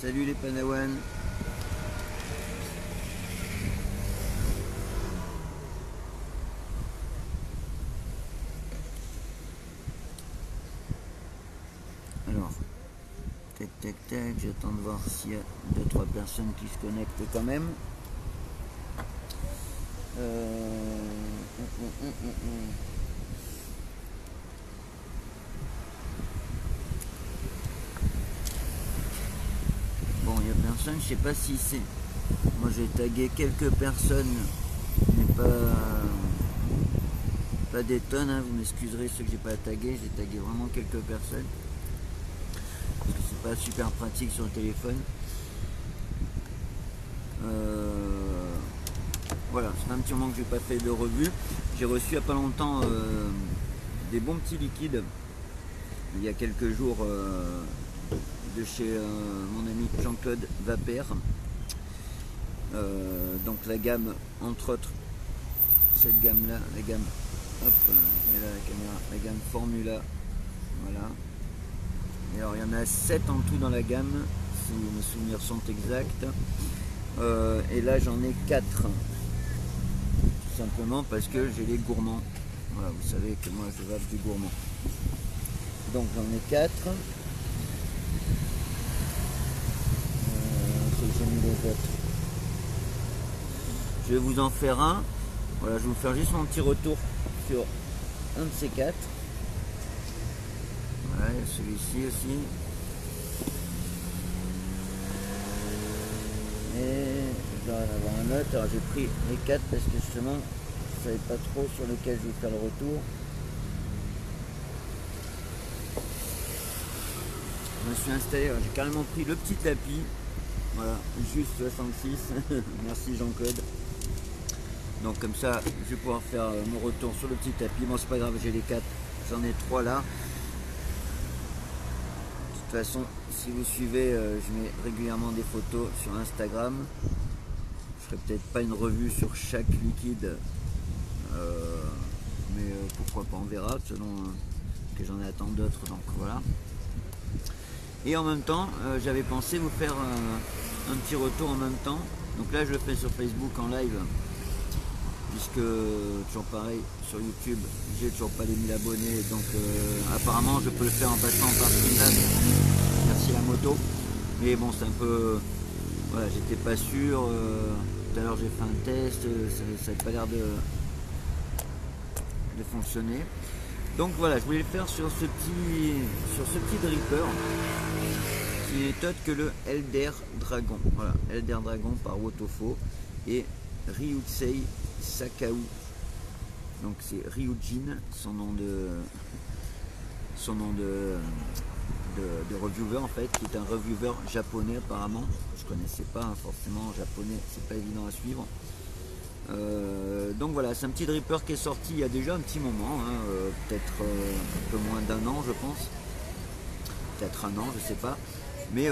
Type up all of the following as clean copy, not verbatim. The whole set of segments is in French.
Salut les Padawan. Alors, tac tac tac, j'attends de voir s'il y a 2-3 personnes qui se connectent quand même. Bon, il n'y a personne, je sais pas si c'est... Moi j'ai tagué quelques personnes, mais pas des tonnes, hein. Vous m'excuserez ceux que j'ai pas tagué, j'ai tagué vraiment quelques personnes. Parce que c'est pas super pratique sur le téléphone. Voilà, c'est un petit moment que j'ai pas fait de revue. J'ai reçu il n'y a pas longtemps des bons petits liquides il y a quelques jours de chez mon ami Jean-Claude Vapère. Donc la gamme, entre autres, cette gamme là, la gamme, hop, et là la caméra, la gamme Formula, voilà. Et alors il y en a 7 en tout dans la gamme, si mes souvenirs sont exacts. Et là j'en ai 4, tout simplement parce que j'ai les gourmands. Voilà, vous savez que moi je vape du gourmand. Donc j'en ai 4. J'ai mis les autres. Je vais vous en faire un. Voilà, je vais vous faire juste mon petit retour sur un de ces 4. Voilà, celui-ci aussi. Et je dois en avoir un autre. Alors j'ai pris les 4 parce que justement, je ne savais pas trop sur lequel je vais faire le retour. Je me suis installé, j'ai carrément pris le petit tapis. Voilà, juste 66. Merci Jean-Claude. Donc comme ça, je vais pouvoir faire mon retour sur le petit tapis. Bon, c'est pas grave, j'ai les 4. J'en ai 3 là. De toute façon, si vous suivez, je mets régulièrement des photos sur Instagram. Je ferai peut-être pas une revue sur chaque liquide. Mais pourquoi pas, on verra, selon que j'en attends d'autres. Donc voilà. Et en même temps, j'avais pensé vous faire un petit retour en même temps. Donc là, je le fais sur Facebook en live. Puisque, toujours pareil, sur YouTube, j'ai toujours pas les 1000 abonnés. Donc apparemment, je peux le faire en passant par Streamlabs. Merci la moto. Mais bon, c'est un peu... Voilà, j'étais pas sûr. Tout à l'heure, j'ai fait un test. Ça n'avait pas l'air de fonctionner. Donc voilà, je voulais le faire sur ce petit dripper qui n'est autre que le Elder Dragon. Voilà, Elder Dragon par Wotofo et Ryusei Sakao. Donc c'est Ryujin, son nom de reviewer en fait, qui est un reviewer japonais apparemment. Je connaissais pas hein, forcément japonais, c'est pas évident à suivre. Donc voilà, c'est un petit dripper qui est sorti il y a déjà un petit moment, hein, peut-être un peu moins d'un an je pense, peut-être un an, je sais pas, mais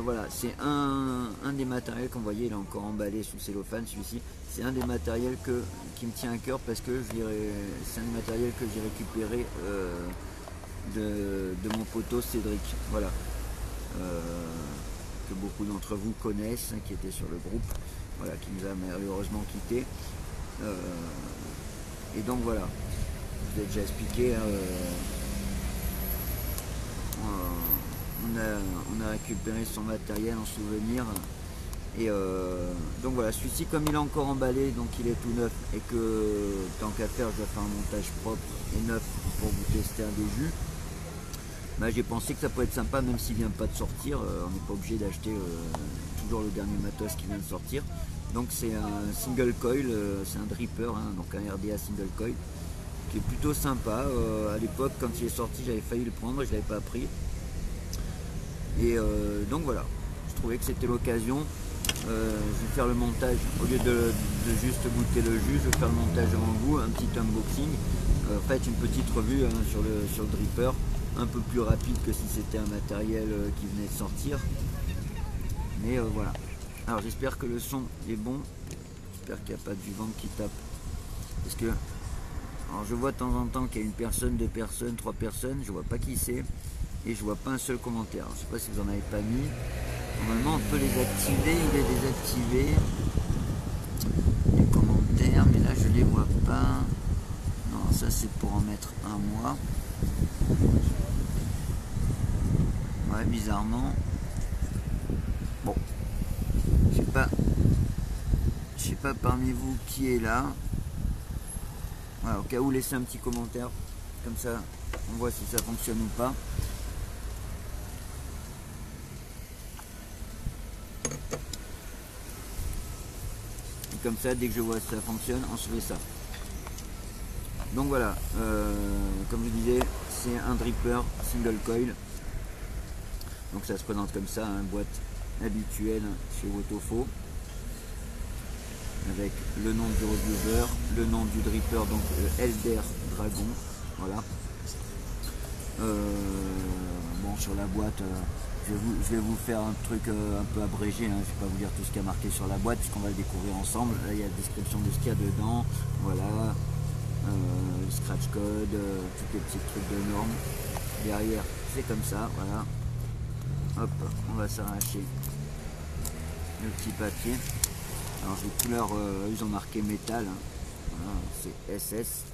voilà, c'est un des matériels qu'on voyait, il est encore emballé sous cellophane, celui-ci, c'est un des matériels qui me tient à cœur parce que c'est un des matériels que j'ai récupéré de mon poteau Cédric, voilà, que beaucoup d'entre vous connaissent, qui était sur le groupe. Voilà, qui nous a malheureusement quitté. Et donc voilà, je vous ai déjà expliqué, on a récupéré son matériel en souvenir. Et donc voilà, celui-ci comme il est encore emballé, donc il est tout neuf, et que tant qu'à faire, je dois faire un montage propre et neuf pour vous tester un des jus. Bah, j'ai pensé que ça peut être sympa, même s'il vient pas de sortir, on n'est pas obligé d'acheter toujours le dernier matos qui vient de sortir. Donc c'est un single coil, c'est un dripper, hein, donc un RDA single coil, qui est plutôt sympa. À l'époque, quand il est sorti, j'avais failli le prendre, je l'avais pas pris. Et donc voilà, je trouvais que c'était l'occasion. Je vais faire le montage, au lieu de juste goûter le jus, je vais faire le montage devant vous, un petit unboxing, en fait une petite revue hein, sur le dripper, un peu plus rapide que si c'était un matériel qui venait de sortir. Mais voilà. Alors j'espère que le son est bon. J'espère qu'il n'y a pas du vent qui tape. Parce que alors je vois de temps en temps qu'il y a une personne, 2 personnes, 3 personnes, je vois pas qui c'est. Et je vois pas un seul commentaire. Alors, je sais pas si vous en avez pas mis. Normalement on peut les activer, il est désactivé. Les commentaires, mais là je les vois pas. Non, ça c'est pour en mettre un mois. Ouais, bizarrement. Bon, je sais pas parmi vous qui est là. Voilà, au cas où, laissez un petit commentaire, comme ça on voit si ça fonctionne ou pas. Et comme ça, dès que je vois si ça fonctionne, on se fait ça. Donc voilà, comme je disais, c'est un dripper single coil. Donc ça se présente comme ça, une boîte habituelle chez Wotofo, avec le nom du reviewer, le nom du dripper, donc Elder Dragon. Voilà. Bon, sur la boîte, je vais vous faire un truc un peu abrégé, hein. Je ne vais pas vous dire tout ce qu'il y a marqué sur la boîte, puisqu'on va le découvrir ensemble. Là, il y a la description de ce qu'il y a dedans. Voilà. Le scratch code, tous les petits trucs de normes. Derrière, c'est comme ça, voilà. Hop, on va s'arracher le petit papier. Alors les couleurs, ils ont marqué métal, hein. Voilà, c'est SS.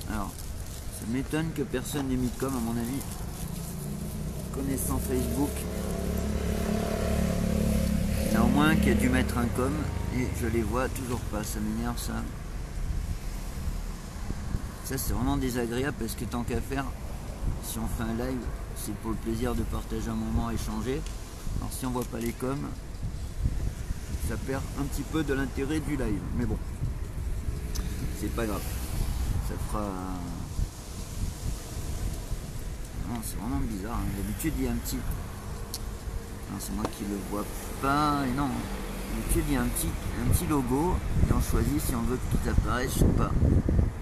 Alors, ça m'étonne que personne n'ait mis de com, à mon avis. Connaissant Facebook, il y en a au moins qui a dû mettre un com et je les vois toujours pas. Ça m'énerve ça. Ça c'est vraiment désagréable parce que tant qu'à faire, si on fait un live, c'est pour le plaisir de partager un moment, échanger. Alors si on voit pas les coms, ça perd un petit peu de l'intérêt du live. Mais bon, c'est pas grave. Ça fera... Non, c'est vraiment bizarre, hein. D'habitude il y a un petit... Non, c'est moi qui le vois pas. Et non, d'habitude il y a un petit logo et on choisit si on veut que tout apparaisse ou pas.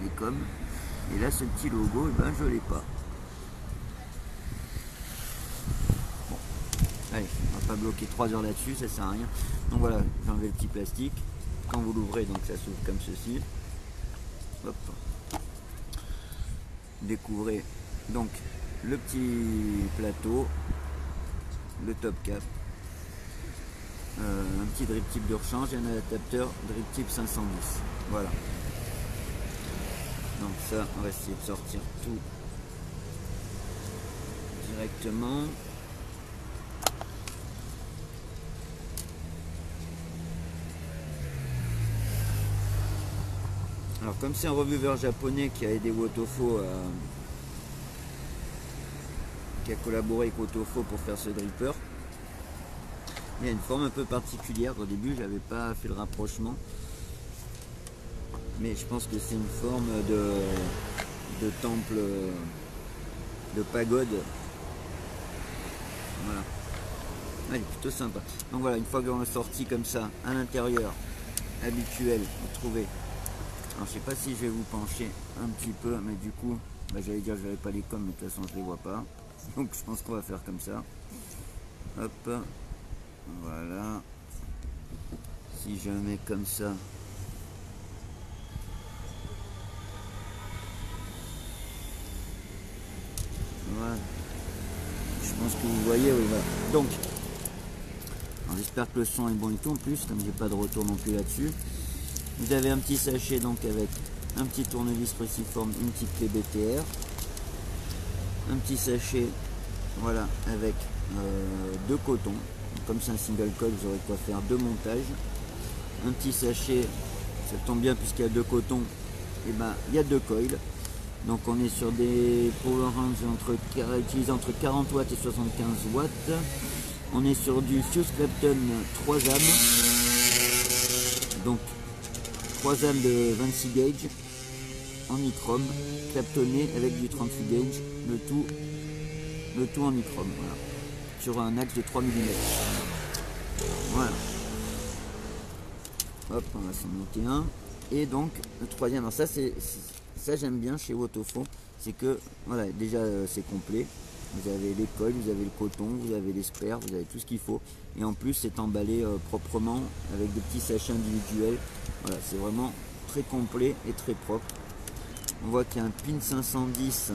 Les coms. Et là ce petit logo, eh ben, je l'ai pas. Bon, allez, on va pas bloquer 3 heures là-dessus, ça sert à rien. Donc voilà, j'ai enlevé le petit plastique. Quand vous l'ouvrez, donc ça s'ouvre comme ceci. Hop. Découvrez donc le petit plateau, le top cap, un petit drip tip de rechange et un adaptateur drip tip 510. Voilà. Donc ça, on va essayer de sortir tout directement. Alors comme c'est un reviewer japonais qui a aidé Wotofo qui a collaboré avec Wotofo pour faire ce dripper, il y a une forme un peu particulière. Au début j'avais pas fait le rapprochement, mais je pense que c'est une forme de temple, de pagode. Voilà. Ouais, il est plutôt sympa. Donc voilà, une fois qu'on l'a sorti comme ça, à l'intérieur, habituel, vous trouvez. Alors je sais pas si je vais vous pencher un petit peu, mais du coup, bah, j'allais dire je n'avais pas les coms, mais de toute façon je les vois pas. Donc je pense qu'on va faire comme ça. Hop, voilà. Si je mets comme ça, voilà. Je pense que vous voyez, oui, voilà. Donc, j'espère que le son est bon et tout en plus, comme j'ai pas de retour non plus là-dessus. Vous avez un petit sachet donc avec un petit tournevis réciforme, une petite clé BTR, un petit sachet, voilà, avec 2 cotons. Comme c'est un single coil, vous aurez quoi faire 2 montages. Un petit sachet, ça tombe bien puisqu'il y a 2 cotons, et ben il y a 2 coils. Donc on est sur des power range utilisés entre 40 watts et 75 watts. On est sur du Fuse Clapton 3 âmes. Donc 3 âmes de 26 gauge en nichrome, claptonné avec du 38 gauge, le tout en nichrome, voilà, sur un axe de 3 mm. Voilà. Hop, on va s'en monter un. Et donc le troisième, alors ça j'aime bien chez Wotofo, c'est que voilà, déjà c'est complet. Vous avez les coils, vous avez le coton, vous avez les spares, vous avez tout ce qu'il faut. Et en plus c'est emballé proprement avec des petits sachets individuels. Voilà, c'est vraiment très complet et très propre. On voit qu'il y a un pin 510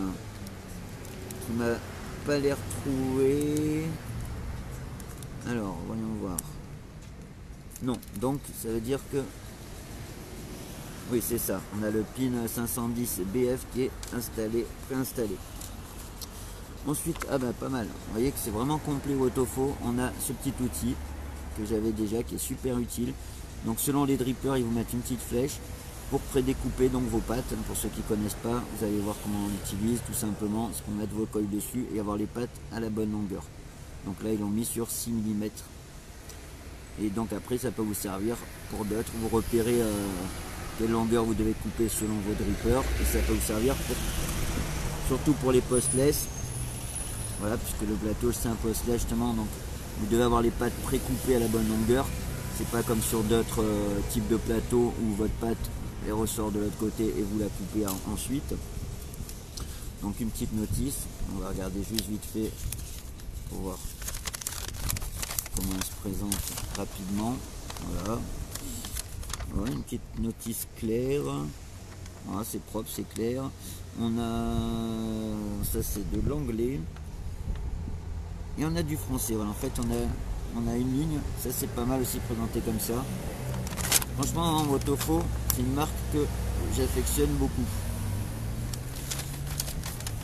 qui m'a pas les retrouver. Alors, voyons voir. Non, donc ça veut dire que... Oui, c'est ça. On a le pin 510 BF qui est installé, préinstallé. Ensuite, ah ben pas mal. Vous voyez que c'est vraiment complet Wotofo. On a ce petit outil que j'avais déjà qui est super utile. Donc selon les drippers, ils vous mettent une petite flèche pour prédécouper donc vos pattes. Pour ceux qui ne connaissent pas, vous allez voir comment on l'utilise. Tout simplement, c'est pour mettre vos coils dessus et avoir les pattes à la bonne longueur. Donc là, ils l'ont mis sur 6 mm. Et donc après, ça peut vous servir pour d'autres. Vous repérez quelle longueur vous devez couper selon vos drippers. Et ça peut vous servir surtout pour les postless. Voilà, puisque le plateau c'est un postless justement, donc vous devez avoir les pattes pré-coupées à la bonne longueur. C'est pas comme sur d'autres types de plateaux où votre patte elle ressort de l'autre côté et vous la coupez ensuite. Donc une petite notice, on va regarder juste vite fait pour voir comment elle se présente rapidement. Voilà, voilà une petite notice claire. Voilà, c'est propre, c'est clair. On a ça, c'est de l'anglais. Et on a du français, voilà. En fait on a une ligne, ça c'est pas mal aussi présenté comme ça. Franchement, Wotofo, c'est une marque que j'affectionne beaucoup.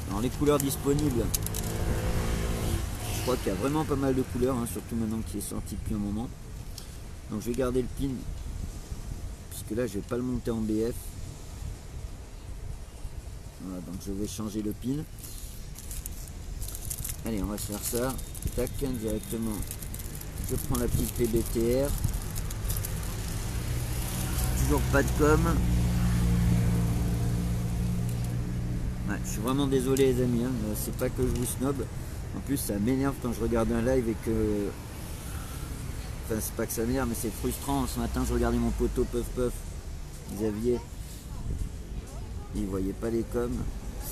Alors les couleurs disponibles, je crois qu'il y a vraiment pas mal de couleurs, hein, surtout maintenant qu'il est sorti depuis un moment. Donc je vais garder le pin, puisque là je vais pas le monter en BF. Voilà, donc je vais changer le pin. Allez, on va se faire ça. Tac, directement. Je prends la petite PBTR. Toujours pas de com. Ouais, je suis vraiment désolé les amis, hein. C'est pas que je vous snob. En plus ça m'énerve quand je regarde un live et que... Enfin c'est pas que ça m'énerve mais c'est frustrant. Ce matin je regardais mon poteau Puff Xavier. Il voyait pas les coms.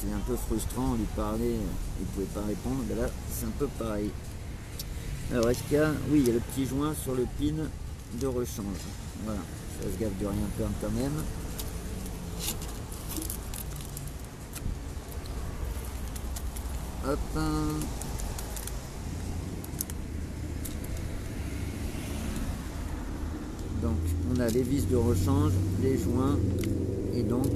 C'est un peu frustrant, on lui parlait, il ne pouvait pas répondre, mais là c'est un peu pareil. Alors est-ce qu'il y a... Oui, il y a le petit joint sur le pin de rechange. Voilà, ça se gaffe de rien perdre quand même. Hop. Donc on a les vis de rechange, les joints, et donc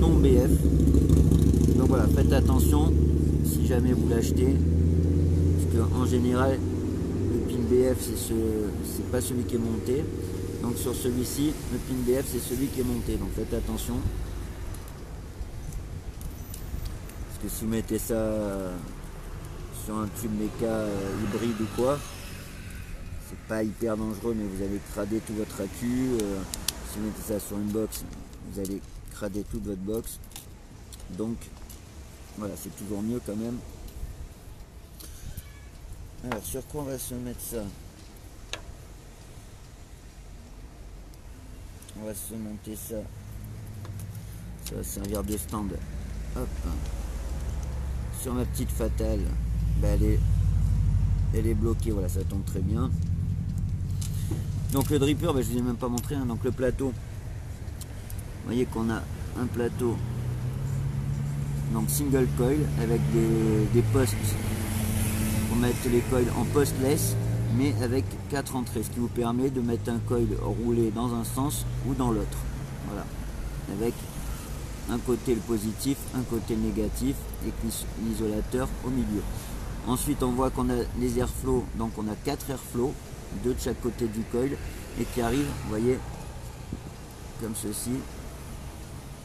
non BF. Donc voilà, faites attention si jamais vous l'achetez, parce qu'en général le pin BF c'est pas celui qui est monté. Donc sur celui-ci le pin BF c'est celui qui est monté, donc faites attention, parce que si vous mettez ça sur un tube méca hybride ou quoi, c'est pas hyper dangereux, mais vous allez crader tout votre accu. Si vous mettez ça sur une box, vous allez crader toute votre box. Donc voilà, c'est toujours mieux quand même. Alors sur quoi on va se mettre ça? On va se monter ça. Ça va servir de stand. Hop. Sur ma petite fatale, bah elle est bloquée, voilà, ça tombe très bien. Donc le dripper, bah, je ne vous ai même pas montré, hein. Donc le plateau, vous voyez qu'on a un plateau donc single coil avec des postes pour mettre les coils en postless, mais avec 4 entrées, ce qui vous permet de mettre un coil roulé dans un sens ou dans l'autre. Voilà, avec un côté le positif, un côté le négatif et l'isolateur au milieu. Ensuite on voit qu'on a les airflows, donc on a 4 airflows, 2 de chaque côté du coil, et qui arrivent, vous voyez, comme ceci,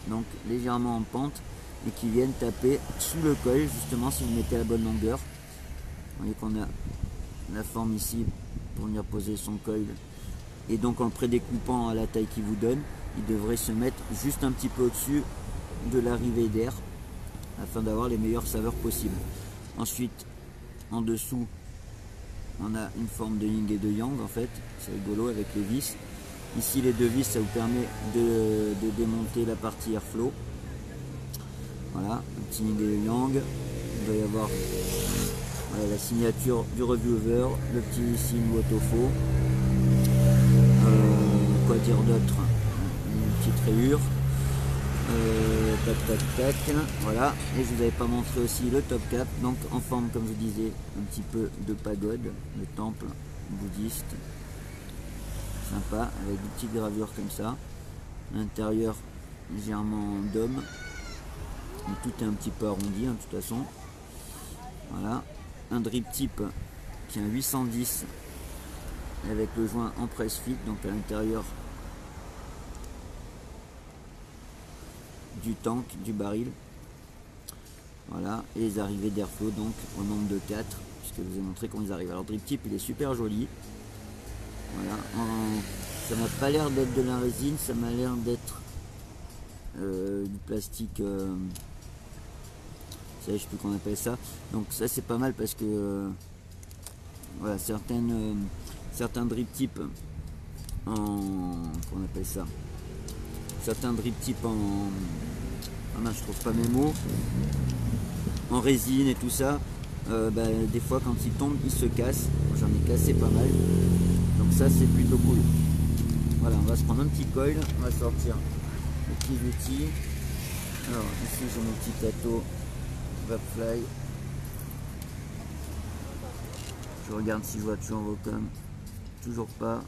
donc légèrement en pente, et qui viennent taper sous le coil, justement si vous mettez à la bonne longueur. Vous voyez qu'on a la forme ici pour venir poser son coil, et donc en le prédécoupant à la taille qu'il vous donne, il devrait se mettre juste un petit peu au-dessus de l'arrivée d'air, afin d'avoir les meilleures saveurs possibles. Ensuite, en dessous, on a une forme de yin et de yang, en fait, c'est rigolo avec les vis. Ici les deux vis, ça vous permet de démonter la partie airflow. Voilà, un petit yin et yang. Il va y avoir voilà, la signature du reviewer, le petit signe Wotofo. Quoi dire d'autre? Une petite rayure. Tac tac tac, voilà. Et je vous avais pas montré aussi le top cap, donc en forme comme je disais un petit peu de pagode, de temple bouddhiste, sympa, avec des petites gravures comme ça. L'intérieur légèrement en dôme, mais tout est un petit peu arrondi de toute façon. Voilà, un drip type qui est un 810 avec le joint en press fit, donc à l'intérieur du tank, du baril. Voilà, et les arrivées d'airflow donc au nombre de 4, puisque je vous ai montré comment ils arrivent. Alors drip type il est super joli. Voilà, ça m'a pas l'air d'être de la résine, ça m'a l'air d'être du plastique, je sais plus qu'on appelle ça. Donc ça c'est pas mal parce que voilà, certains drip types en qu'on appelle ça, certains drip types en je trouve pas mes mots, en résine et tout ça, des fois quand ils tombent ils se cassent. J'en ai cassé pas mal, donc ça c'est plutôt cool. Voilà, on va se prendre un petit coil, on va sortir les petits outils. Alors ici j'ai mon petit tato Vapfly. Je regarde si je vois toujours Vocom, toujours pas.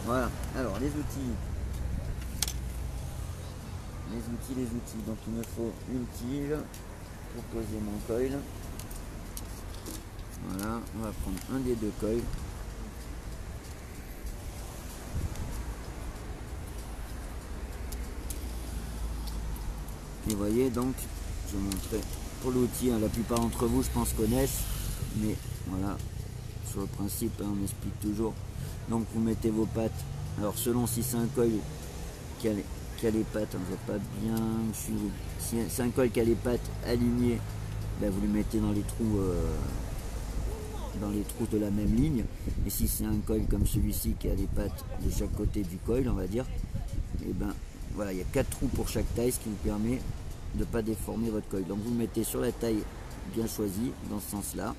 Voilà, alors les outils. Donc il me faut une tige pour poser mon coil. Voilà, on va prendre un des deux coils. Et vous voyez donc, je vais montrer pour l'outil, la plupart d'entre vous je pense connaissent, mais voilà, sur le principe on explique toujours. Donc vous mettez vos pattes, alors selon si c'est un coil qui a les pattes, on ne voit pas bien, si c'est un coil qui a les pattes alignées, vous les mettez dans les trous de la même ligne. Et si c'est un coil comme celui-ci qui a les pattes de chaque côté du coil, on va dire, et voilà, il y a 4 trous pour chaque taille, ce qui vous permet de ne pas déformer votre coil. Donc vous le mettez sur la taille bien choisie, dans ce sens là.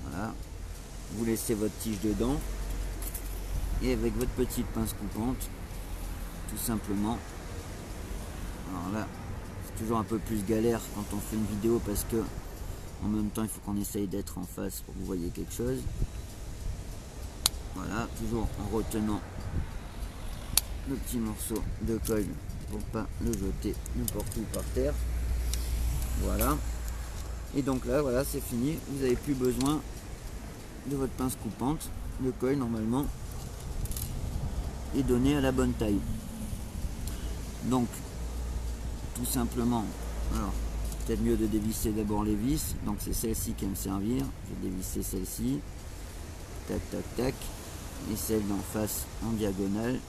Voilà, vous laissez votre tige dedans et avec votre petite pince coupante, tout simplement. Alors là c'est toujours un peu plus galère quand on fait une vidéo parce que en même temps il faut qu'on essaye d'être en face pour que vous voyez quelque chose. Voilà, toujours en retenant le petit morceau de coil pour pas le jeter n'importe où par terre. Voilà, et donc là voilà, c'est fini, vous n'avez plus besoin de votre pince coupante. Le coil normalement est donné à la bonne taille. Donc tout simplement, alors peut-être mieux de dévisser d'abord les vis. Donc c'est celle-ci qui va me servir, je vais dévisser celle-ci, tac tac tac, et celle d'en face en diagonale,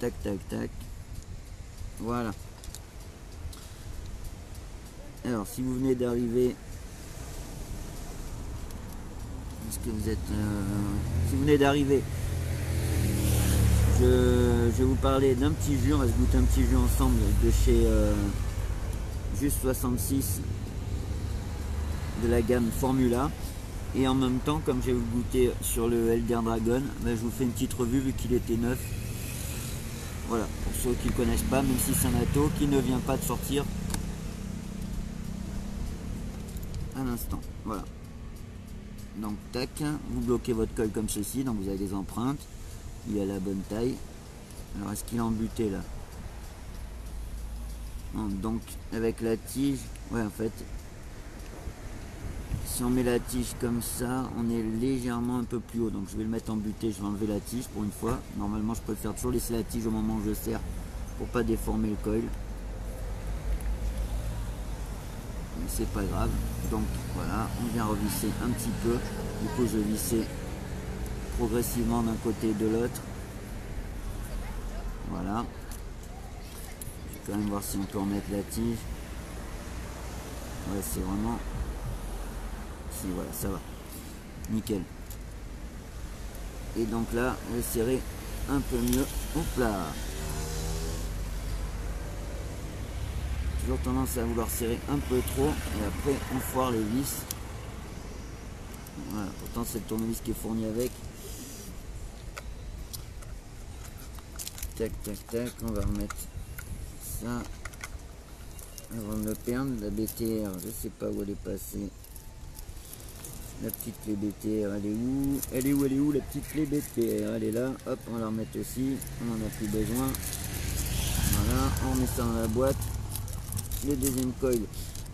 tac tac tac. Voilà. Alors si vous venez d'arriver, est-ce que vous êtes si vous venez d'arriver, je vais vous parler d'un petit jus. On va se goûter un petit jus ensemble de chez Juste 66 de la gamme Formula. Et en même temps, comme j'ai goûté sur le Elder Dragon, je vous fais une petite revue vu qu'il était neuf. Voilà, pour ceux qui ne connaissent pas, même si c'est un ato qui ne vient pas de sortir à l'instant. Voilà. Donc tac, vous bloquez votre coil comme ceci, donc vous avez des empreintes, il est à la bonne taille. Alors est-ce qu'il est embuté là? Non, donc avec la tige, ouais en fait, si on met la tige comme ça, on est légèrement un peu plus haut, donc je vais le mettre embuté, je vais enlever la tige pour une fois. Normalement je préfère toujours laisser la tige au moment où je serre pour pas déformer le coil. Mais c'est pas grave, donc voilà, on vient revisser un petit peu. Du coup je vissais progressivement d'un côté et de l'autre. Voilà, je vais quand même voir si on peut remettre la tige. Ouais, c'est vraiment, si voilà, ça va, nickel. Et donc là on va serrer un peu mieux. Hop là, toujours tendance à vouloir serrer un peu trop et après on foire les vis. Voilà, pourtant c'est le tournevis qui est fourni avec. Tac, tac, tac, on va remettre ça avant de le perdre. La BTR, je sais pas où elle est passée. La petite clé BTR, elle est où? Elle est où? Elle est où la petite clé BTR? Elle est là, hop, on va la remettre aussi, on en a plus besoin. Voilà, on met ça dans la boîte. Le deuxième coil,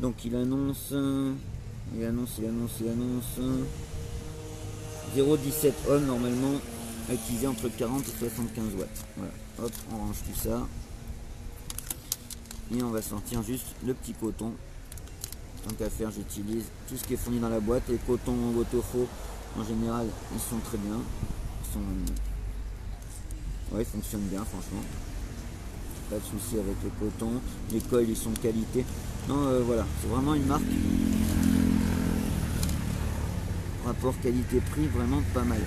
donc il annonce 0,17 ohms normalement, à utiliser entre 40 et 75 watts. Voilà, hop, on range tout ça. Et on va sortir juste le petit coton. Tant qu'à faire, j'utilise tout ce qui est fourni dans la boîte. Les cotons Autofaux, en général, ils sont très bien. Ils fonctionnent bien, franchement. Pas de souci avec les cotons. Les coils, ils sont de qualité. Non, voilà, c'est vraiment une marque. Rapport qualité-prix, vraiment pas mal.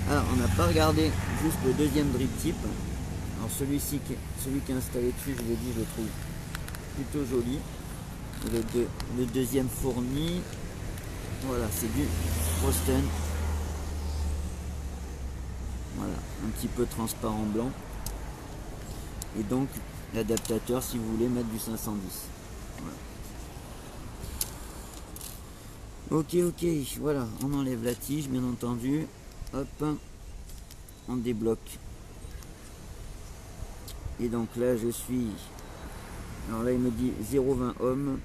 Alors, on n'a pas regardé juste le deuxième drip tip. Alors, celui qui est installé dessus, je vous ai dit, je le trouve plutôt joli. Le deuxième fourni, voilà, c'est du Frosten. Voilà, un petit peu transparent blanc. Et donc l'adaptateur si vous voulez mettre du 510. Voilà. Ok, voilà, on enlève la tige bien entendu. Hop, on débloque. Et donc là je suis. Alors là il me dit 0,20 ohms.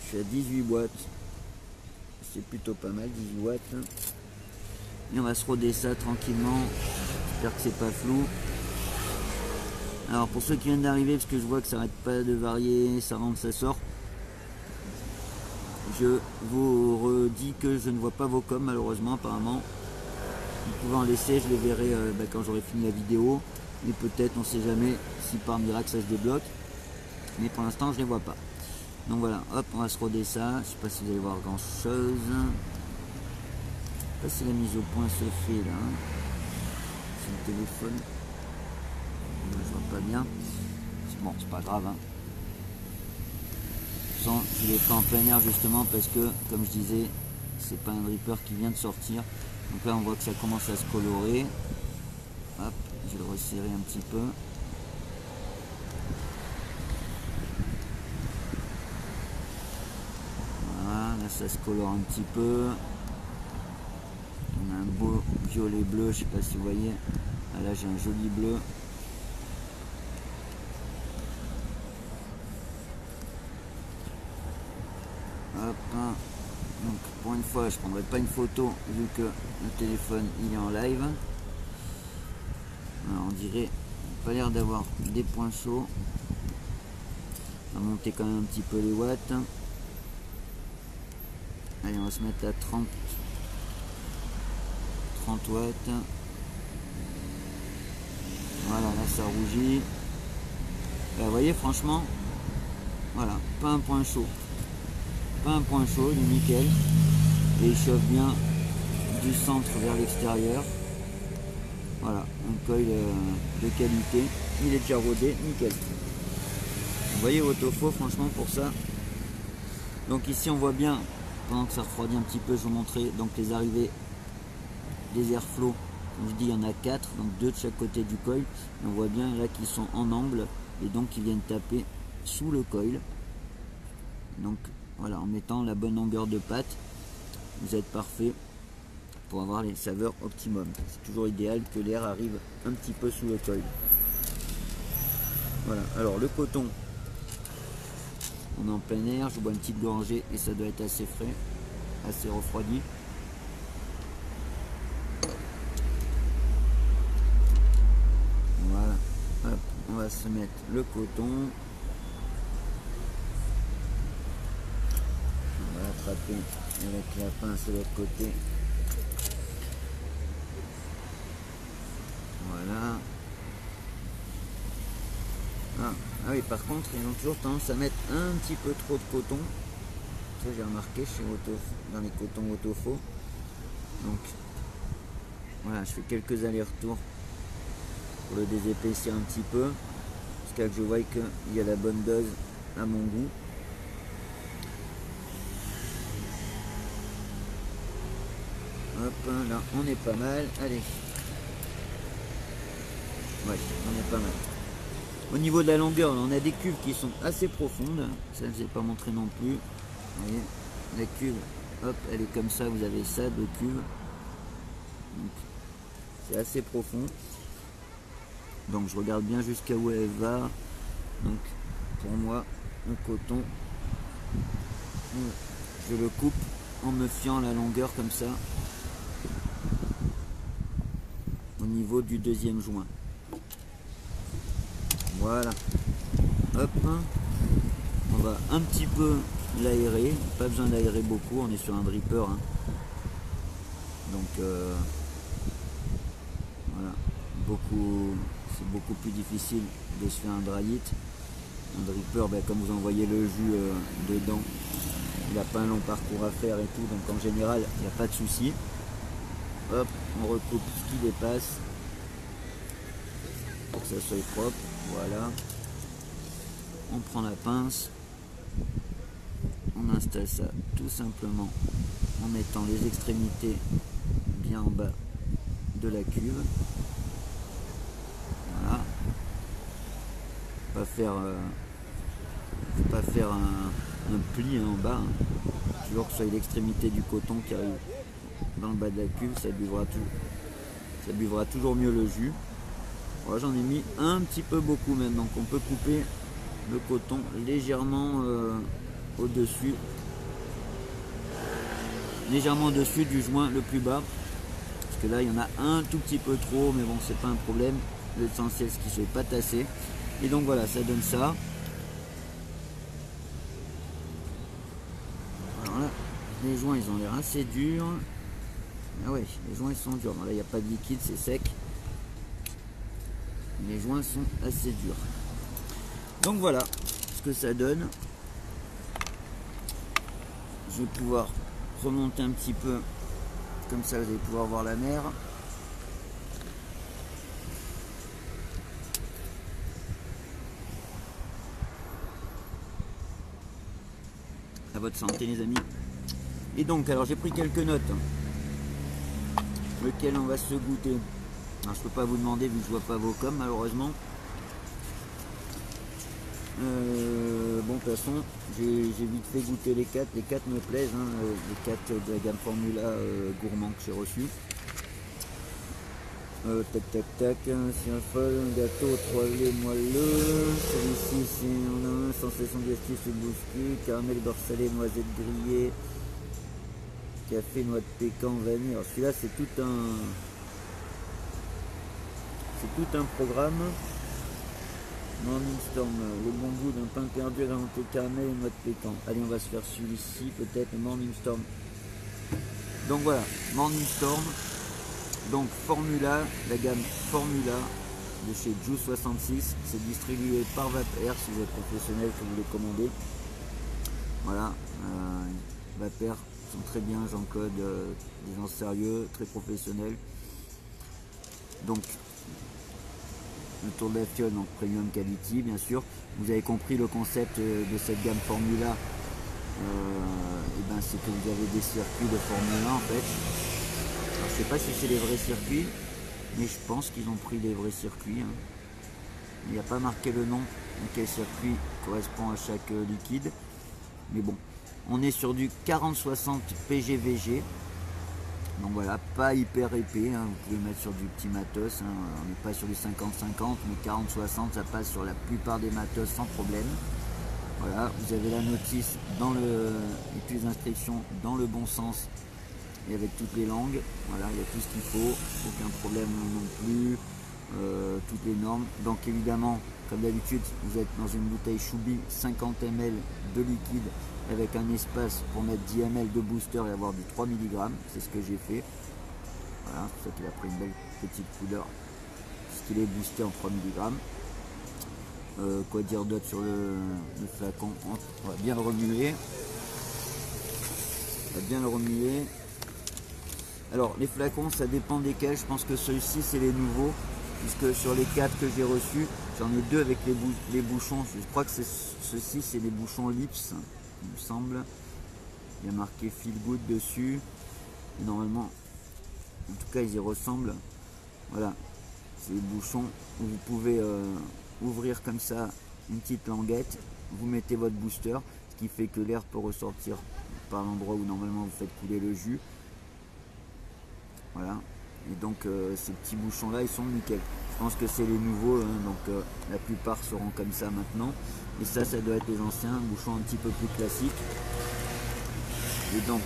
Je suis à 18 watts. C'est plutôt pas mal, 18 watts. Et on va se roder ça tranquillement. J'espère que c'est pas flou. Alors pour ceux qui viennent d'arriver, parce que je vois que ça n'arrête pas de varier, ça rentre, ça sort. Je vous redis que je ne vois pas vos coms malheureusement apparemment. Vous pouvez en laisser, je les verrai quand j'aurai fini la vidéo. Et peut-être, on sait jamais, si par miracle ça se débloque. Mais pour l'instant je ne les vois pas. Donc voilà, hop, on va se roder ça. Je sais pas si vous allez voir grand chose. Je sais pas si la mise au point se fait là. C'est le téléphone. Je vois pas bien. Bon, c'est pas grave. Hein. Je l'ai fait en plein air justement parce que, comme je disais, c'est pas un dripper qui vient de sortir. Donc là, on voit que ça commence à se colorer. Hop, je vais le resserrer un petit peu. Voilà, là ça se colore un petit peu. On a un beau violet bleu, je sais pas si vous voyez. Ah, là j'ai un joli bleu. Hop, donc pour une fois je ne prendrai pas une photo vu que le téléphone il est en live. Alors, on dirait pas l'air d'avoir des points chauds. On va monter quand même un petit peu les watts. Allez, on va se mettre à 30 watts. Voilà, là ça rougit. Là, vous voyez franchement, voilà, pas un point chaud. Pas un point chaud, il est nickel. Et il chauffe bien du centre vers l'extérieur. Voilà, un coil de qualité. Il est déjà rodé, nickel. Vous voyez Autofaux, franchement pour ça. Donc ici on voit bien, pendant que ça refroidit un petit peu, je vous montrer donc les arrivées des airflow. Comme je dis, il y en a 4, donc 2 de chaque côté du coil. On voit bien là qu'ils sont en angle et donc ils viennent taper sous le coil. Donc voilà, en mettant la bonne longueur de patte, vous êtes parfait pour avoir les saveurs optimum. C'est toujours idéal que l'air arrive un petit peu sous le coil. Voilà, alors le coton, on est en plein air, je bois une petite gorgée et ça doit être assez frais, assez refroidi. Voilà, hop, on va se mettre le coton. On va attraper avec la pince de l'autre côté. Voilà. Ah oui, par contre, ils ont toujours tendance à mettre un petit peu trop de coton. Ça, j'ai remarqué chez dans les cotons Autofaux. Donc, voilà, je fais quelques allers-retours pour le désépaissir un petit peu. Jusqu'à que je voie qu'il y a la bonne dose à mon goût. Hop, là, on est pas mal. Allez. Ouais, on est pas mal. Au niveau de la longueur, on a des cuves qui sont assez profondes. Ça, je ne vous ai pas montré non plus. Vous voyez, la cuve, hop, elle est comme ça. Vous avez ça de cuve. C'est assez profond. Donc, je regarde bien jusqu'à où elle va. Donc, pour moi, le coton, je le coupe en me fiant la longueur comme ça. Au niveau du deuxième joint. Voilà. Hop. On va un petit peu l'aérer. Pas besoin d'aérer beaucoup. On est sur un dripper. Hein. Donc voilà. C'est beaucoup plus difficile de se faire un dry it. Un dripper, ben, comme vous en voyez le jus dedans, il n'a pas un long parcours à faire et tout. Donc en général, il n'y a pas de souci. Hop, on recoupe ce qui dépasse pour que ça soit propre. Voilà. On prend la pince. On installe ça tout simplement en mettant les extrémités bien en bas de la cuve. Voilà. Faut pas faire un pli en bas. Hein. Toujours que ce soit l'extrémité du coton qui arrive dans le bas de la cuve, ça buvera toujours mieux le jus. Voilà, j'en ai mis un petit peu beaucoup maintenant, donc on peut couper le coton légèrement au-dessus, du joint le plus bas, parce que là il y en a un tout petit peu trop, mais bon c'est pas un problème, l'essentiel c'est qu'il ne soit pas tassé. Et donc voilà, ça donne ça. Alors là, les joints ils ont l'air assez durs. Ah ouais, les joints ils sont durs. Bon, là il n'y a pas de liquide, c'est sec. Les joints sont assez durs. Donc voilà ce que ça donne. Je vais pouvoir remonter un petit peu. Comme ça vous allez pouvoir voir la mer. À votre santé les amis. Et donc alors j'ai pris quelques notes. Lequel on va se goûter. Alors, je peux pas vous demander vu que je vois pas vos coms malheureusement. Bon de toute façon j'ai vite fait goûter les 4. Les 4 me plaisent. Hein, les 4 de la gamme Formula gourmand que j'ai reçu. Tac tac tac, c'est un fol, un gâteau, 3 laits moelleux. Celui-ci c'est on a un sensation digestive, c'est bouscu, caramel, beurre salé, noisette grillée, café, noix de pécan, vanille. Alors celui-là c'est tout un programme. Morning Storm, le bon goût d'un pain perdu agrémenté caramel et noix de pécan. Allez, on va se faire celui-ci peut-être, le Morning Storm. Donc voilà, Morning Storm. Donc Formula, la gamme Formula de chez Juice 66, c'est distribué par Vapeur si vous êtes professionnel que vous les commandez. Voilà, Vapeur sont très bien, Jean-Claude, des gens sérieux, très professionnels. Donc le tour de la fiole, donc premium quality bien sûr. Vous avez compris le concept de cette gamme Formula, et ben c'est que vous avez des circuits de Formula en fait. Alors, je sais pas si c'est les vrais circuits, mais je pense qu'ils ont pris les vrais circuits. Hein. Il n'y a pas marqué le nom, quel circuit correspond à chaque liquide. Mais bon, on est sur du 40-60 PGVG. Donc voilà, pas hyper épais, hein. Vous pouvez mettre sur du petit matos. Hein. On n'est pas sur du 50-50, mais 40-60, ça passe sur la plupart des matos sans problème. Voilà, vous avez la notice et puis les instructions dans le bon sens. Et avec toutes les langues, voilà, il y a tout ce qu'il faut, aucun problème non plus, toutes les normes. Donc évidemment, comme d'habitude, vous êtes dans une bouteille Choubi 50 ml de liquide avec un espace pour mettre 10 ml de booster et avoir du 3 mg, c'est ce que j'ai fait. Voilà, c'est pour ça qu'il a pris une belle petite couleur, puisqu'il est boosté en 3 mg. Quoi dire d'autre sur le flacon, on va bien le remuer. On va bien le remuer. Alors les flacons ça dépend desquels, je pense que celui-ci c'est les nouveaux, puisque sur les 4 que j'ai reçus, j'en ai 2 avec les bouchons, je crois que ceux-ci c'est les bouchons Lips, il me semble, il y a marqué Feel Good dessus, et normalement En tout cas, ils y ressemblent. Voilà, c'est les bouchons où vous pouvez ouvrir comme ça une petite languette. Vous mettez votre booster, ce qui fait que l'air peut ressortir par l'endroit où normalement vous faites couler le jus. Voilà. Et donc ces petits bouchons là, ils sont nickel. Je pense que c'est les nouveaux, hein, donc la plupart seront comme ça maintenant. Et ça doit être les anciens bouchons un petit peu plus classiques. Et donc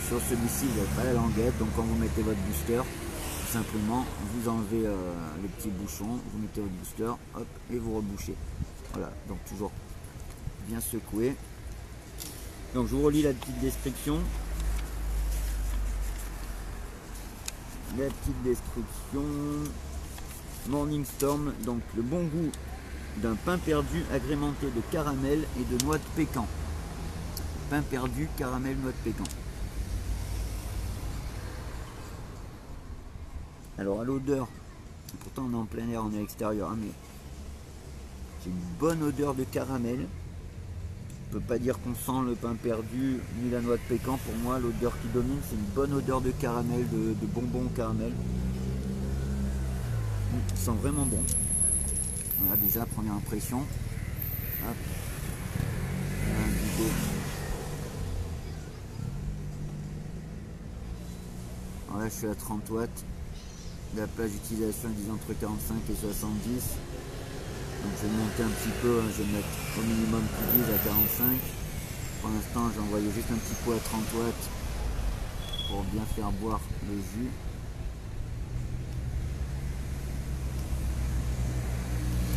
sur celui-ci, vous n'avez pas la languette. Donc quand vous mettez votre booster, tout simplement, vous enlevez le petit bouchon, vous mettez votre booster, hop, et vous rebouchez. Voilà, donc toujours bien secoué. Donc je vous relis la petite description. La petite description. Morning Storm, donc le bon goût d'un pain perdu agrémenté de caramel et de noix de pécan. Pain perdu, caramel, noix de pécan. Alors à l'odeur, pourtant on est en plein air, on est à l'extérieur, hein, mais j'ai une bonne odeur de caramel. On ne peut pas dire qu'on sent le pain perdu ni la noix de pécan. Pour moi, l'odeur qui domine, c'est une bonne odeur de caramel, de bonbons au caramel. Ça sent vraiment bon. Voilà, déjà première impression. Hop. Alors là je suis à 30 watts. La plage d'utilisation est disons entre 45 et 70. Donc je vais monter un petit peu, hein, je vais mettre au minimum qui disent à 45. Pour l'instant j'ai envoyé juste un petit pot à 30 watts pour bien faire boire le jus.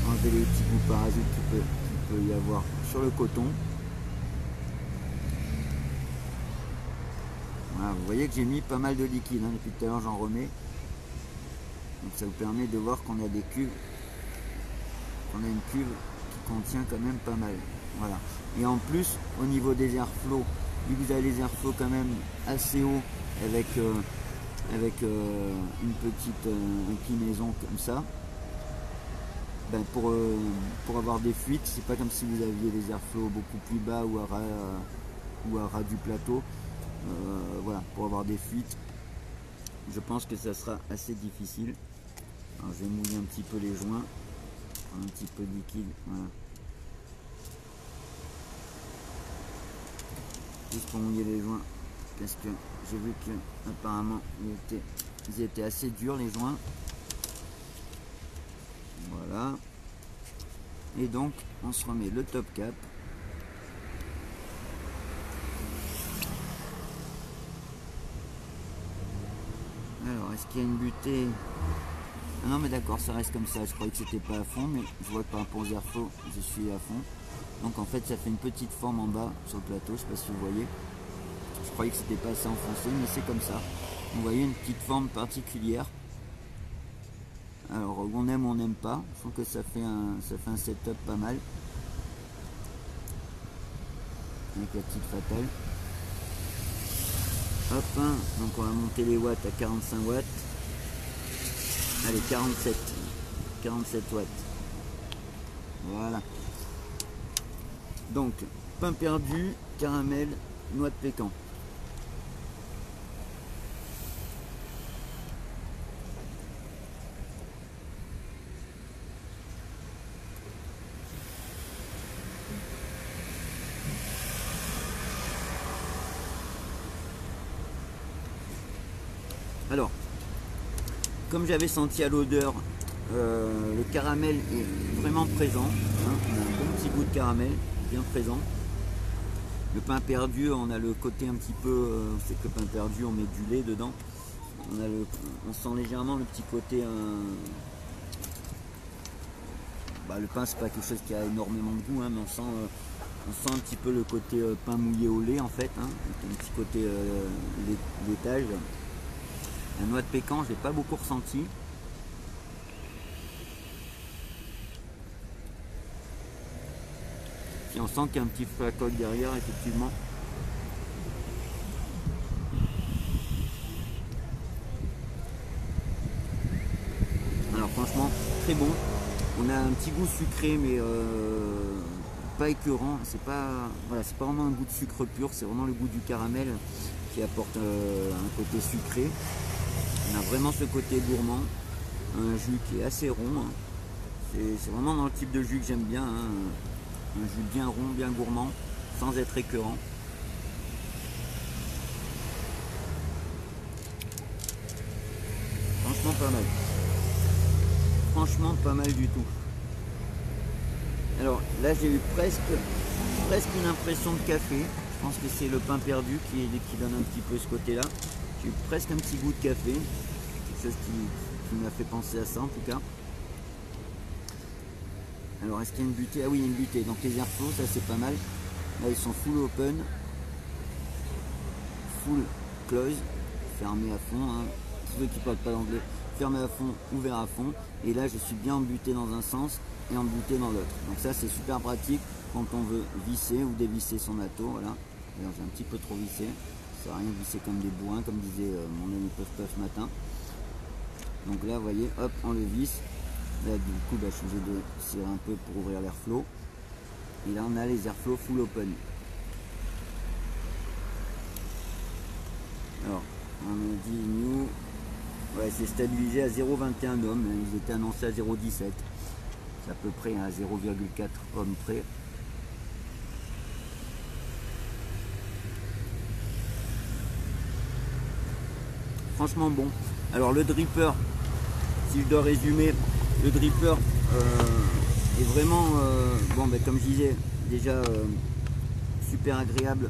Enlever les petits bouts parasites qu'il peut y avoir sur le coton. Voilà, vous voyez que j'ai mis pas mal de liquide, hein, depuis tout à l'heure j'en remets. Donc ça vous permet de voir qu'on a des cuves, qu'on a une cuve qui contient quand même pas mal. Voilà. Et en plus, au niveau des airflows, vu que vous avez les airflows quand même assez hauts avec une petite inclinaison comme ça, ben pour avoir des fuites, c'est pas comme si vous aviez des airflows beaucoup plus bas ou à ras du plateau. Voilà, pour avoir des fuites, je pense que ça sera assez difficile. Alors, je vais mouiller un petit peu les joints, un petit peu de liquide, voilà. Juste pour mouiller les joints, parce que j'ai vu que apparemment ils étaient assez durs les joints. Voilà. Et donc on se remet le top cap. Alors est-ce qu'il y a une butée? Ah non mais d'accord, ça reste comme ça. Je croyais que c'était pas à fond, mais je vois que par rapport aux airflows, je suis à fond. Donc en fait ça fait une petite forme en bas sur le plateau, je sais pas si vous voyez. Je croyais que c'était pas assez enfoncé, mais c'est comme ça. Vous voyez une petite forme particulière. Alors on aime ou on n'aime pas. Je trouve que ça fait un setup pas mal. Avec la petite fatale. Hop, donc on va monter les watts à 45 watts. Allez, 47 watts. Voilà. Donc, pain perdu, caramel, noix de pécan. Alors, comme j'avais senti à l'odeur, le caramel est vraiment présent. Hein, on a un bon petit goût de caramel, bien présent. Le pain perdu, on a le côté un petit peu, c'est que le pain perdu, on met du lait dedans. On sent légèrement le petit côté. Le pain, c'est pas quelque chose qui a énormément de goût, hein, mais on sent un petit peu le côté pain mouillé au lait en fait, hein, un petit côté laitage. La noix de pécan, je l'ai pas beaucoup ressenti. Et on sent qu'il y a un petit flacon derrière, effectivement. Alors franchement, très bon. On a un petit goût sucré, mais pas écœurant. C'est pas vraiment un goût de sucre pur, c'est vraiment le goût du caramel qui apporte un côté sucré. On a vraiment ce côté gourmand, un jus qui est assez rond, hein. C'est vraiment dans le type de jus que j'aime bien, hein. Un jus bien rond, bien gourmand, sans être écœurant. Franchement pas mal. Franchement pas mal du tout. Alors là j'ai eu presque une impression de café. Je pense que c'est le pain perdu qui donne un petit peu ce côté là. J'ai eu presque un petit goût de café. Quelque chose qui m'a fait penser à ça en tout cas. Alors est-ce qu'il y a une butée? Ah oui, il y a une butée. Donc les airflow, ça c'est pas mal. Là ils sont full open, full close, fermé à fond, hein. Tous ceux qui ne parlent pas l'anglais, fermé à fond, ouvert à fond. Et là je suis bien embuté dans un sens et embuté dans l'autre. Donc ça c'est super pratique quand on veut visser ou dévisser son ato. Voilà. D'ailleurs j'ai un petit peu trop vissé. Ça sert à rien de visser comme des bourrins, comme disait mon ami Puff ce matin. Donc là vous voyez, hop, on le visse. Là du coup je suis obligé de serrer un peu pour ouvrir l'airflow. Et là on a les airflow full open. Alors on a dit new. Ouais, c'est stabilisé à 0,21 ohms. Ils étaient annoncés à 0,17. C'est à peu près à 0,4 ohms près. Franchement bon. Alors le dripper, si je dois résumer, le dripper est vraiment bon, comme je disais déjà super agréable.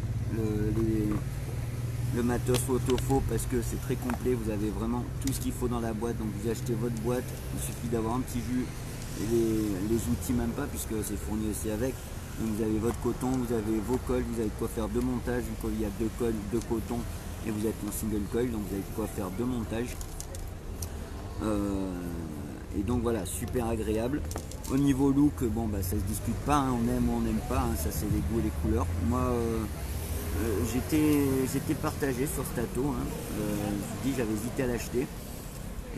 Le matos photo-faux parce que c'est très complet, vous avez vraiment tout ce qu'il faut dans la boîte. Donc vous achetez votre boîte, il suffit d'avoir un petit jus et les outils même pas puisque c'est fourni aussi avec. Donc vous avez votre coton, vous avez vos cols, vous avez de quoi faire deux montages. Il y a deux cols, deux cotons et vous êtes en single coil, donc vous avez de quoi faire deux montages. Et donc voilà, super agréable. Au niveau look, bon ça se discute pas, hein, on aime ou on n'aime pas, hein, ça c'est les goûts et les couleurs. Moi j'étais partagé sur cet ato, hein. Je dis j'avais hésité à l'acheter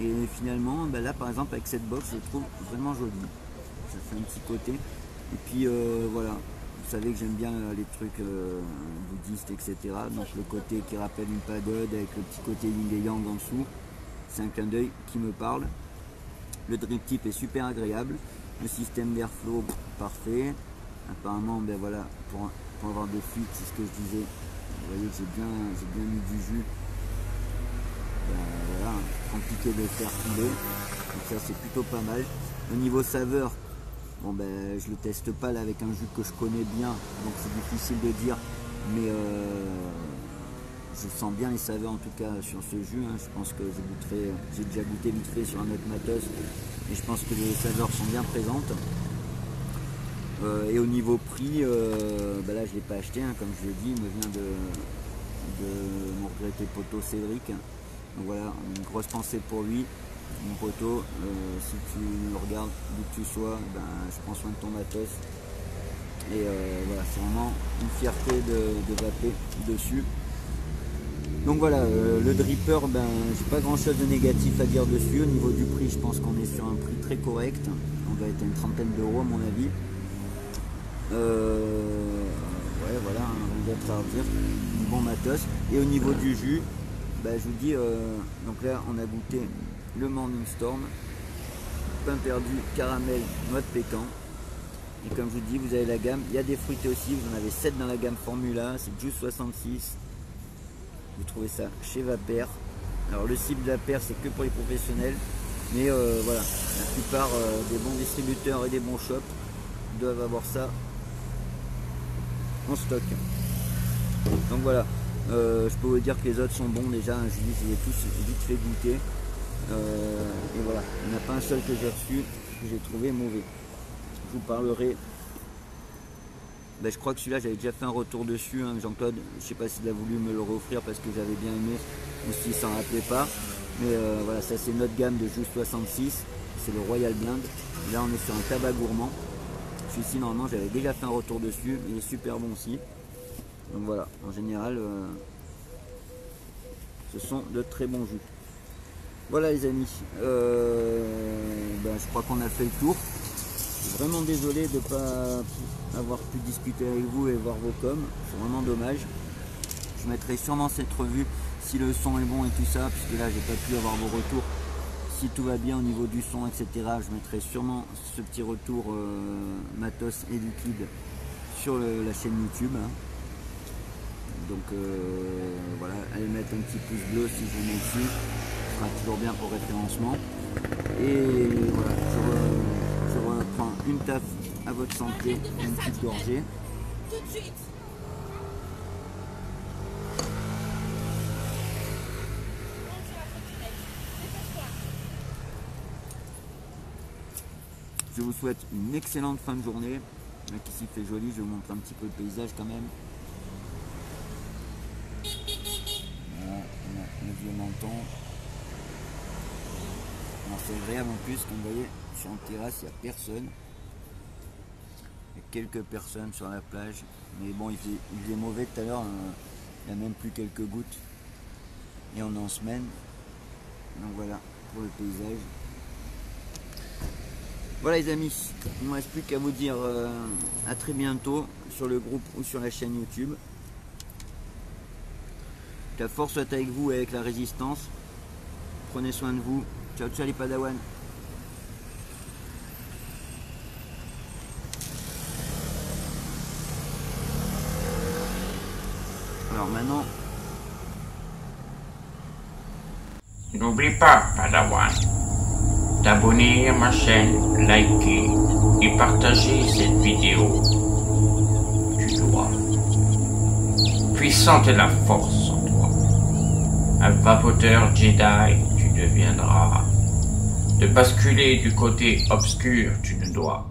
et finalement là par exemple avec cette box je trouve vraiment joli, ça fait un petit côté et puis voilà, vous savez que j'aime bien les trucs bouddhistes etc, donc le côté qui rappelle une pagode avec le petit côté yin et yang en dessous, c'est un clin d'œil qui me parle. Le drip tip est super agréable, le système d'airflow parfait, apparemment voilà, pour avoir des fuites, c'est ce que je disais. Vous voyez que j'ai bien mis du jus. Voilà, compliqué de faire couler. Donc ça c'est plutôt pas mal. Au niveau saveur, bon je le teste pas là avec un jus que je connais bien, donc c'est difficile de dire, mais je sens bien les saveurs en tout cas sur ce jus, hein. Je pense que j'ai déjà goûté vite fait sur un autre matos et je pense que les saveurs sont bien présentes. Et au niveau prix, là je ne l'ai pas acheté, hein, comme je l'ai dit, il me vient de mon regretté poteau Cédric. Donc voilà, une grosse pensée pour lui, mon poteau. Si tu me regardes d'où que tu sois, je prends soin de ton matos. Et voilà, c'est vraiment une fierté de vaper dessus. Donc voilà, le dripper, j'ai pas grand chose de négatif à dire dessus. Au niveau du prix, je pense qu'on est sur un prix très correct. On doit être à une trentaine d'euros à mon avis. Ouais voilà, rien d'autre à redire, du bon matos. Et au niveau du jus, je vous dis, donc là on a goûté le Morning Storm, pain perdu, caramel, noix de pécan. Et comme je vous dis, vous avez la gamme, il y a des fruités aussi, vous en avez 7 dans la gamme Formula, c'est Juice 66. Vous trouvez ça chez Vapeur. Alors le cible Vapeur c'est que pour les professionnels, mais voilà, la plupart des bons distributeurs et des bons shops doivent avoir ça en stock. Donc voilà, je peux vous dire que les autres sont bons déjà, je les ai tous vite fait goûter. Et voilà, il n'y en a pas un seul que j'ai reçu que j'ai trouvé mauvais. Je vous parlerai. Je crois que celui-là j'avais déjà fait un retour dessus, hein, Jean-Claude. Je ne sais pas s'il a voulu me le offrir parce que j'avais bien aimé ou s'il s'en rappelait pas. Mais voilà, ça c'est notre gamme de Juice 66, c'est le Royal Blend. Là on est sur un tabac gourmand. Celui-ci normalement j'avais déjà fait un retour dessus, il est super bon aussi. Donc voilà, en général ce sont de très bons jus. Voilà les amis, je crois qu'on a fait le tour. Je suis vraiment désolé de ne pas avoir pu discuter avec vous et voir vos coms, c'est vraiment dommage. Je mettrai sûrement cette revue si le son est bon et tout ça, puisque là j'ai pas pu avoir vos retours. Si tout va bien au niveau du son, etc., je mettrai sûrement ce petit retour matos et liquide sur la chaîne YouTube. Hein. Donc voilà, allez mettre un petit pouce bleu si je vous mets dessus, ce sera toujours bien pour référencement. Et voilà, je reprends une taf à votre santé, une petite gorgée. Tout de suite. Je vous souhaite une excellente fin de journée. Là, ici il fait joli, je vous montre un petit peu le paysage quand même. Voilà, on a le vieux menton. C'est agréable en plus, comme vous voyez, sur une terrasse, il n'y a personne. Il y a quelques personnes sur la plage. Mais bon, il faisait mauvais tout à l'heure, il y a même plus quelques gouttes. Et on est en semaine. Donc voilà, pour le paysage. Voilà les amis, il ne me reste plus qu'à vous dire à très bientôt sur le groupe ou sur la chaîne YouTube. Que la force soit avec vous et avec la résistance. Prenez soin de vous. Ciao ciao les padawans. Alors maintenant... N'oublie pas, Padawan, t'abonner à ma chaîne, liker et partager cette vidéo. Tu dois. Puissante est la force en toi. Un vapoteur Jedi, tu deviendras. De basculer du côté obscur, tu ne dois.